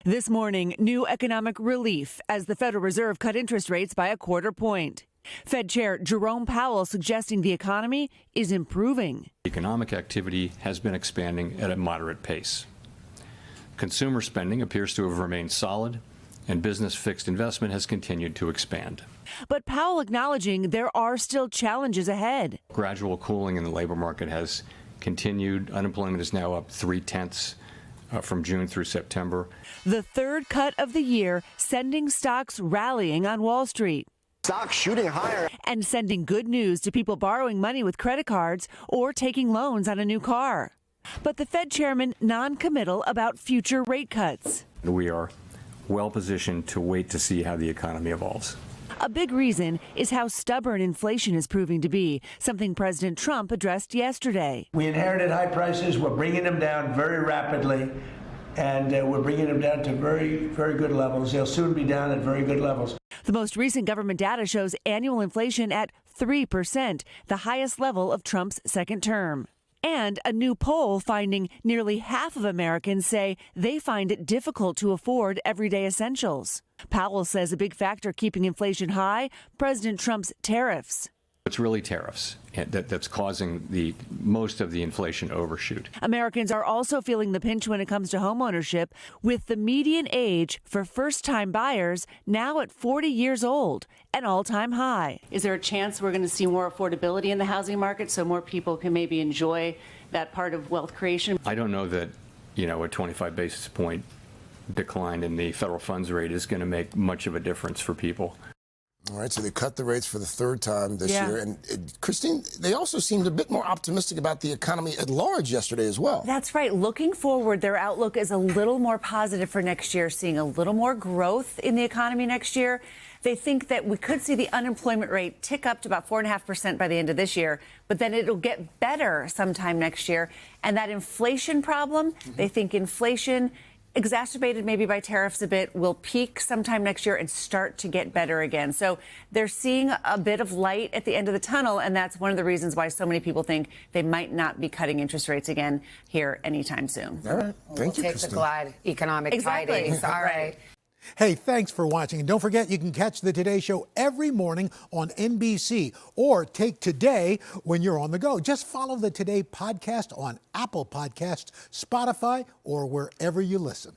This morning, new economic relief as the Federal Reserve cut interest rates by a quarter point. Fed Chair Jerome Powell suggesting the economy is improving. Economic activity has been expanding at a moderate pace. Consumer spending appears to have remained solid, and business fixed investment has continued to expand. But Powell acknowledging there are still challenges ahead. Gradual cooling in the labor market has continued. Unemployment is now up 0.3 from June through September. The third cut of the year sending stocks rallying on Wall Street. Stocks shooting higher. And sending good news to people borrowing money with credit cards or taking loans on a new car. But the Fed chairman non-committal about future rate cuts. We are well positioned to wait to see how the economy evolves. A big reason is how stubborn inflation is proving to be, something President Trump addressed yesterday. We inherited high prices. We're bringing them down very rapidly, and we're bringing them down to very, very good levels. They'll soon be down at very good levels. The most recent government data shows annual inflation at 3%, the highest level of Trump's second term. And a new poll finding nearly half of Americans say they find it difficult to afford everyday essentials. Powell says a big factor keeping inflation high, President Trump's tariffs. It's really tariffs that's causing the most of the inflation overshoot. Americans are also feeling the pinch when it comes to homeownership, with the median age for first-time buyers now at 40 years old, an all-time high. Is there a chance we're going to see more affordability in the housing market so more people can maybe enjoy that part of wealth creation? I don't know that, a 25 basis point decline in the federal funds rate is going to make much of a difference for people. All right, so they cut the rates for the third time this year. And Christine, they also seemed a bit more optimistic about the economy at large yesterday as well. That's right. Looking forward, their outlook is a little more positive for next year, seeing a little more growth in the economy next year. They think that we could see the unemployment rate tick up to about 4.5% by the end of this year, but then it'll get better sometime next year. And that inflation problem, they think inflation, exacerbated maybe by tariffs a bit, will peak sometime next year and start to get better again. So they're seeing a bit of light at the end of the tunnel, and that's one of the reasons why so many people think they might not be cutting interest rates again here anytime soon. All right. Thank you, Take Christine. the glide economic tidings. All right. Hey, thanks for watching. And don't forget, you can catch the Today Show every morning on NBC or take Today when you're on the go. Just follow the Today podcast on Apple Podcasts, Spotify, or wherever you listen.